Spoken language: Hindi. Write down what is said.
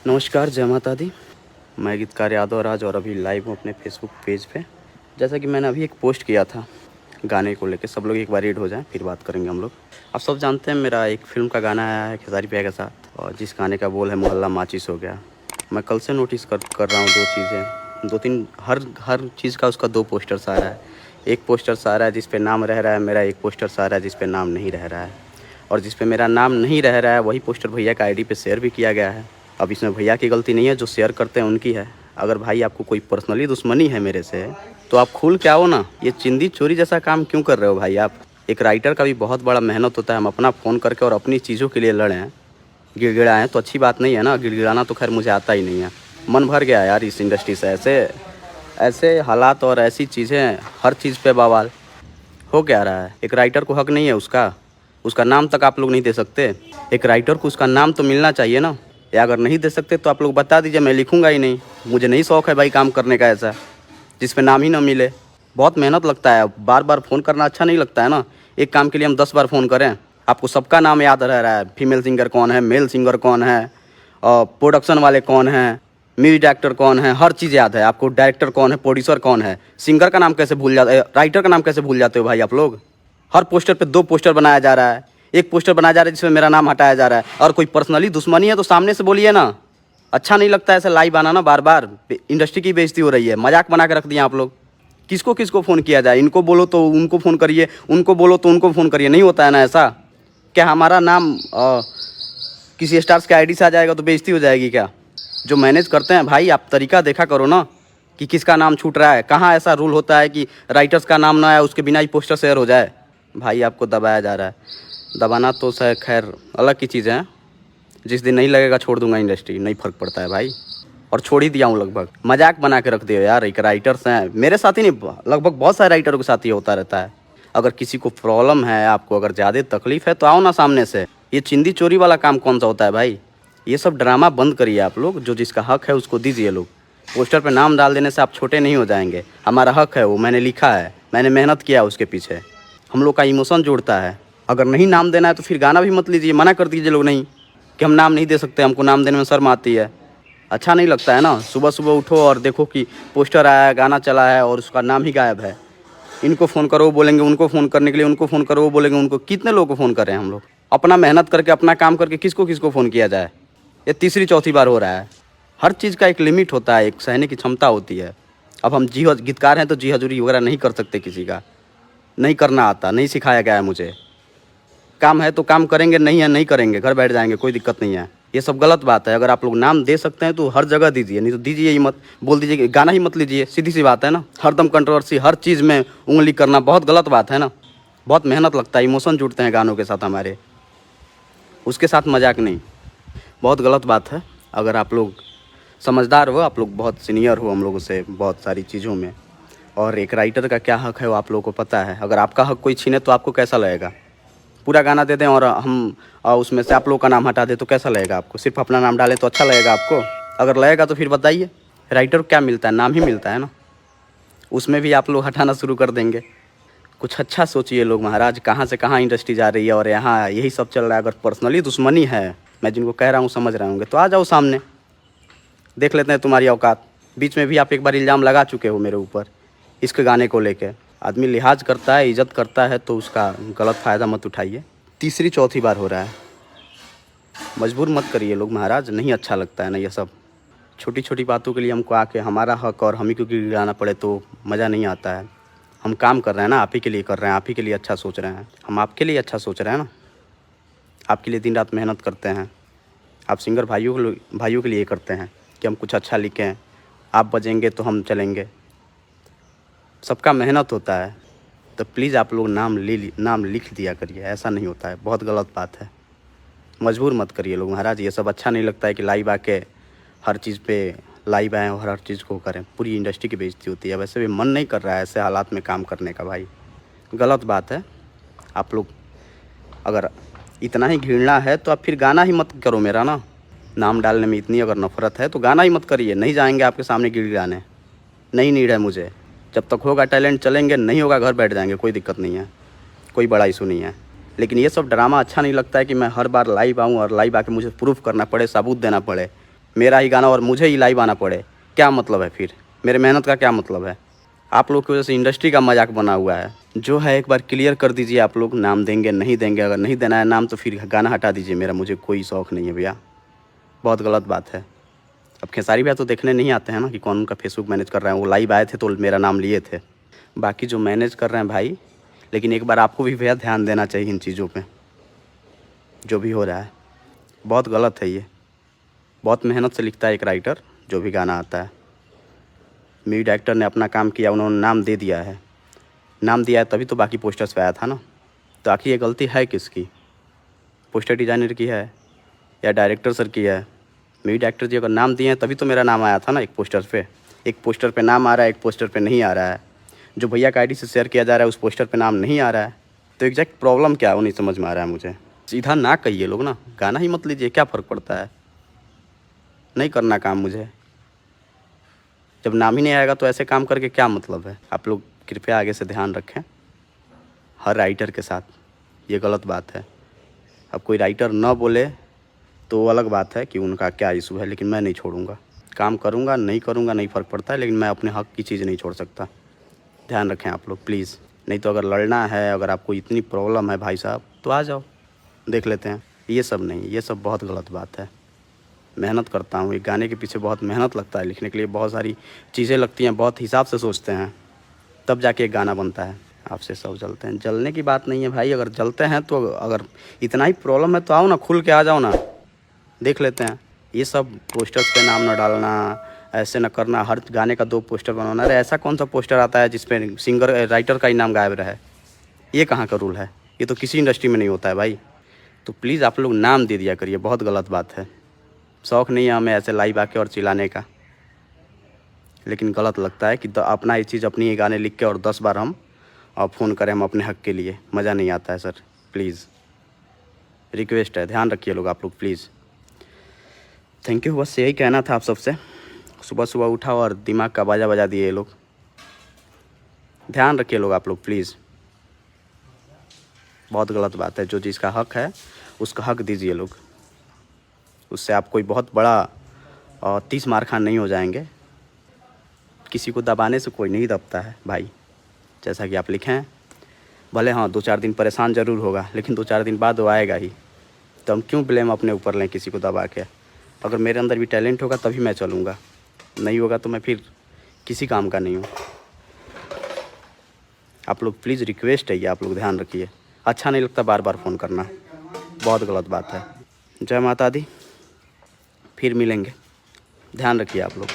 नमस्कार, जय माता दी। मैं गीतकार यादव राज और अभी लाइव हूँ अपने फेसबुक पेज पे। जैसा कि मैंने अभी एक पोस्ट किया था गाने को लेके, सब लोग एक बार रीड हो जाएं फिर बात करेंगे हम लोग। आप सब जानते हैं मेरा एक फ़िल्म का गाना आया है खेसारी भैया के साथ, और जिस गाने का बोल है मोहल्ला माचिस हो गया। मैं कल से नोटिस कर रहा हूँ दो चीज़ें, दो तीन हर चीज़ का उसका दो पोस्टर्स आ रहा है। एक पोस्टर्स आ रहा है जिस पे नाम रह रहा है मेरा, एक पोस्टर्स आ रहा है जिस पे नाम नहीं रह रहा है। और जिस पे मेरा नाम नहीं रह रहा है वही पोस्टर भैया का आईडी पे शेयर भी किया गया है। अब इसमें भैया की गलती नहीं है, जो शेयर करते हैं उनकी है। अगर भाई आपको कोई पर्सनली दुश्मनी है मेरे से तो आप खुल के आओ ना, ये चिंदी चोरी जैसा काम क्यों कर रहे हो भाई आप। एक राइटर का भी बहुत बड़ा मेहनत होता है, हम अपना फ़ोन करके और अपनी चीज़ों के लिए लड़ें, गिड़गिड़ाएँ तो अच्छी बात नहीं है ना। गिड़गिड़ाना तो खैर मुझे आता ही नहीं है। मन भर गया यार इस इंडस्ट्री से, ऐसे ऐसे हालात और ऐसी चीज़ें, हर चीज़ पे बवाल हो क्या रहा है। एक राइटर को हक नहीं है उसका नाम तक आप लोग नहीं दे सकते। एक राइटर को उसका नाम तो मिलना चाहिए ना। या अगर नहीं दे सकते तो आप लोग बता दीजिए, मैं लिखूंगा ही नहीं। मुझे नहीं शौक़ है भाई काम करने का ऐसा जिस पे नाम ही ना मिले। बहुत मेहनत लगता है, बार बार फ़ोन करना अच्छा नहीं लगता है ना। एक काम के लिए हम 10 बार फ़ोन करें, आपको सबका नाम याद रह रहा है। फीमेल सिंगर कौन है, मेल सिंगर कौन है, और प्रोडक्शन वाले कौन हैं, म्यूजिक डायरेक्टर कौन है, हर चीज़ याद है आपको। डायरेक्टर कौन है, प्रोड्यूसर कौन है, सिंगर का नाम कैसे भूल जाते, राइटर का नाम कैसे भूल जाते हो भाई आप लोग। हर पोस्टर पे 2 पोस्टर बनाया जा रहा है, एक पोस्टर बनाया जा रहा है जिसमें मेरा नाम हटाया जा रहा है। और कोई पर्सनली दुश्मनी है तो सामने से बोलिए ना। अच्छा नहीं लगता ऐसे लाइव आना ना, बार बार इंडस्ट्री की बेइज्जती हो रही है। मजाक बना के रख दिया आप लोग। किसको किसको फ़ोन किया जाए, इनको बोलो तो उनको फ़ोन करिए, उनको बोलो तो उनको फ़ोन करिए। नहीं होता है ना ऐसा। क्या हमारा नाम किसी स्टार्स के आईडी से आ जाएगा तो बेइज्जती हो जाएगी क्या। जो मैनेज करते हैं भाई आप तरीका देखा करो ना कि किसका नाम छूट रहा है। कहाँ ऐसा रूल होता है कि राइटर्स का नाम ना आए उसके बिना ही पोस्टर शेयर हो जाए। भाई आपको दबाया जा रहा है। दबाना तो खैर अलग की चीज़ है। जिस दिन नहीं लगेगा छोड़ दूंगा इंडस्ट्री, नहीं फ़र्क पड़ता है भाई। और छोड़ ही दिया हूँ लगभग। मजाक बना के रख दियो यार। एक राइटर्स हैं मेरे साथ ही नहीं, लगभग बहुत सारे राइटरों के साथ ही होता रहता है। अगर किसी को प्रॉब्लम है, आपको अगर ज़्यादा तकलीफ़ है तो आओ ना सामने से। ये चिंदी चोरी वाला काम कौन सा होता है भाई। ये सब ड्रामा बंद करिए आप लोग। जो जिसका हक है उसको दीजिए लोग। पोस्टर पे नाम डाल देने से आप छोटे नहीं हो जाएंगे। हमारा हक है वो, मैंने लिखा है, मैंने मेहनत किया है उसके पीछे। हम लोग का इमोशन जुड़ता है। अगर नहीं नाम देना है तो फिर गाना भी मत लीजिए, मना कर दीजिए लोग नहीं कि हम नाम नहीं दे सकते, हमको नाम देने में शर्म आती है। अच्छा नहीं लगता है ना। सुबह सुबह उठो और देखो कि पोस्टर आया है, गाना चला है और उसका नाम ही गायब है। इनको फ़ोन करो वो बोलेंगे उनको फ़ोन करने के लिए, उनको फ़ोन करो वो बोलेंगे उनको। कितने लोगों को फ़ोन करें हम लोग। अपना मेहनत करके अपना काम करके किसको किसको फ़ोन किया जाए। ये तीसरी चौथी बार हो रहा है। हर चीज़ का एक लिमिट होता है, एक सहने की क्षमता होती है। अब हम गीतकार हैं तो जी हजूरी वगैरह नहीं कर सकते किसी का। नहीं करना आता, नहीं सिखाया गया है मुझे। काम है तो काम करेंगे, नहीं है नहीं करेंगे, घर बैठ जाएंगे, कोई दिक्कत नहीं है। ये सब गलत बात है। अगर आप लोग नाम दे सकते हैं तो हर जगह दीजिए, नहीं तो दीजिए ही मत। बोल दीजिए कि गाना ही मत लीजिए, सीधी सी बात है ना। हरदम कंट्रोवर्सी, हर चीज़ में उंगली करना बहुत गलत बात है ना। बहुत मेहनत लगता है, इमोशन जुड़ते हैं गानों के साथ हमारे, उसके साथ मजाक नहीं। बहुत गलत बात है। अगर आप लोग समझदार हो, आप लोग बहुत सीनियर हो हम लोगों से बहुत सारी चीज़ों में, और एक राइटर का क्या हक है वो आप लोगों को पता है। अगर आपका हक कोई छीने तो आपको कैसा लगेगा। पूरा गाना दे दें और हम उसमें से आप लोग का नाम हटा दें तो कैसा लगेगा आपको। सिर्फ अपना नाम डालें तो अच्छा लगेगा आपको। अगर लगेगा तो फिर बताइए। राइटर को क्या मिलता है, नाम ही मिलता है ना। उसमें भी आप लोग हटाना शुरू कर देंगे। कुछ अच्छा सोचिए लोग महाराज। कहाँ से कहाँ इंडस्ट्री जा रही है और यहाँ यही सब चल रहा है। अगर पर्सनली दुश्मनी है, मैं जिनको कह रहा हूँ समझ रहे होंगे, तो आ जाओ सामने, देख लेते हैं तुम्हारी औकात। बीच में भी आप एक बार इल्ज़ाम लगा चुके हो मेरे ऊपर इसके गाने को लेके। आदमी लिहाज करता है, इज़्ज़त करता है तो उसका गलत फ़ायदा मत उठाइए। तीसरी चौथी बार हो रहा है। मजबूर मत करिए लोग महाराज, नहीं अच्छा लगता है ना ये सब। छोटी छोटी बातों के लिए हमको आके हमारा हक और हम ही को गिराना पड़े तो मज़ा नहीं आता है। हम काम कर रहे हैं ना, आप ही के लिए कर रहे हैं, आप ही के लिए अच्छा सोच रहे हैं। हम आपके लिए अच्छा सोच रहे हैं ना, आपके लिए दिन रात मेहनत करते हैं। आप सिंगर भाइयों के लिए करते हैं कि हम कुछ अच्छा लिखें, आप बजेंगे तो हम चलेंगे। सबका मेहनत होता है। तो प्लीज़ आप लोग नाम लिख दिया करिए। ऐसा नहीं होता है, बहुत गलत बात है। मजबूर मत करिए लोग महाराज। ये सब अच्छा नहीं लगता है कि लाइव आके हर चीज़ पे लाइव आएँ और हर चीज़ को करें। पूरी इंडस्ट्री की बेइज्जती होती है। वैसे भी मन नहीं कर रहा है ऐसे हालात में काम करने का भाई, गलत बात है। आप लोग अगर इतना ही घृणा है तो आप फिर गाना ही मत करो मेरा ना। नाम डालने में इतनी अगर नफ़रत है तो गाना ही मत करिए। नहीं जाएंगे आपके सामने गिड़गिड़ाने, नहीं नीड है मुझे। जब तक होगा टैलेंट चलेंगे, नहीं होगा घर बैठ जाएंगे, कोई दिक्कत नहीं है, कोई बड़ा इशू नहीं है। लेकिन ये सब ड्रामा अच्छा नहीं लगता है कि मैं हर बार लाइव आऊँ और लाइव आके मुझे प्रूफ करना पड़े, सबूत देना पड़े मेरा ही गाना और मुझे ही लाइव आना पड़े, क्या मतलब है फिर? मेरे मेहनत का क्या मतलब है? आप लोग की वजह से इंडस्ट्री का मजाक बना हुआ है। जो है एक बार क्लियर कर दीजिए आप लोग, नाम देंगे नहीं देंगे। अगर नहीं देना है नाम तो फिर गाना हटा दीजिए मेरा, मुझे कोई शौक़ नहीं है भैया, बहुत गलत बात है। अब खेसारी भैया तो देखने नहीं आते हैं ना कि कौन उनका फेसबुक मैनेज कर रहा है। वो लाइव आए थे तो मेरा नाम लिए थे। बाकी जो मैनेज कर रहे हैं भाई, लेकिन एक बार आपको भी भैया ध्यान देना चाहिए इन चीज़ों पे। जो भी हो रहा है बहुत गलत है ये। बहुत मेहनत से लिखता है एक राइटर जो भी गाना आता है। म्यूजिक डायरेक्टर ने अपना काम किया, उन्होंने नाम दे दिया है। नाम दिया है तभी तो बाकी पोस्टर्स पे आया था ना। तो आखिर ये गलती है किसकी? पोस्टर डिज़ाइनर की है या डायरेक्टर सर की है? म्यूजिक डायरेक्टर जी अगर नाम दिए हैं तभी तो मेरा नाम आया था ना एक पोस्टर पे। एक पोस्टर पे नाम आ रहा है, एक पोस्टर पे नहीं आ रहा है। जो भैया का आईडी से शेयर किया जा रहा है उस पोस्टर पे नाम नहीं आ रहा है। तो एग्जैक्ट प्रॉब्लम क्या है वो नहीं समझ में आ रहा है मुझे। सीधा ना कहिए लोग ना, गाना ही मत लीजिए, क्या फ़र्क पड़ता है? नहीं करना काम मुझे। जब नाम ही नहीं आएगा तो ऐसे काम करके क्या मतलब है? आप लोग कृपया आगे से ध्यान रखें हर राइटर के साथ, ये गलत बात है। अब कोई राइटर ना बोले तो अलग बात है कि उनका क्या इशू है, लेकिन मैं नहीं छोड़ूंगा। काम करूंगा नहीं करूंगा नहीं फ़र्क पड़ता है, लेकिन मैं अपने हक की चीज़ नहीं छोड़ सकता। ध्यान रखें आप लोग प्लीज़। नहीं तो अगर लड़ना है, अगर आपको इतनी प्रॉब्लम है भाई साहब, तो आ जाओ देख लेते हैं। ये सब नहीं, ये सब बहुत गलत बात है। मेहनत करता हूँ, एक गाने के पीछे बहुत मेहनत लगता है, लिखने के लिए बहुत सारी चीज़ें लगती हैं, बहुत हिसाब से सोचते हैं, तब जाके एक गाना बनता है। आपसे सब जलते हैं, जलने की बात नहीं है भाई। अगर जलते हैं तो अगर इतना ही प्रॉब्लम है तो आओ ना, खुल के आ जाओ ना, देख लेते हैं। ये सब पोस्टर्स पे नाम न डालना, ऐसे न करना, हर गाने का 2 पोस्टर बनवाना। अरे ऐसा कौन सा पोस्टर आता है जिसपे सिंगर राइटर का ही नाम गायब रहे? ये कहाँ का रूल है? ये तो किसी इंडस्ट्री में नहीं होता है भाई। तो प्लीज़ आप लोग नाम दे दिया करिए, बहुत गलत बात है। शौक़ नहीं है हमें ऐसे लाइव आके और चिल्लाने का, लेकिन गलत लगता है कि अपना ये चीज़ अपनी ही गाने लिख के और 10 बार हम फ़ोन करें हम अपने हक़ के लिए। मज़ा नहीं आता है सर, प्लीज़ रिक्वेस्ट है, ध्यान रखिए लोग आप लोग प्लीज़। थैंक यू, बस यही कहना था आप सबसे। सुबह सुबह उठा और दिमाग का बाजा बजा दिए ये लोग। ध्यान रखिए लोग आप लोग प्लीज़, बहुत गलत बात है। जो जिसका हक़ है उसका हक़ दीजिए लोग। उससे आप कोई बहुत बड़ा 30 मार खान नहीं हो जाएंगे। किसी को दबाने से कोई नहीं दबता है भाई। जैसा कि आप लिखें, भले हाँ 2-4 दिन परेशान ज़रूर होगा, लेकिन 2-4 दिन बाद वो आएगा ही। तो हम क्यों ब्लेम अपने ऊपर लें किसी को दबा के? अगर मेरे अंदर भी टैलेंट होगा तभी मैं चलूँगा, नहीं होगा तो मैं फिर किसी काम का नहीं हूँ। आप लोग प्लीज़ रिक्वेस्ट है ये, आप लोग ध्यान रखिए। अच्छा नहीं लगता बार बार फ़ोन करना, बहुत गलत बात है। जय माता दी, फिर मिलेंगे, ध्यान रखिए आप लोग।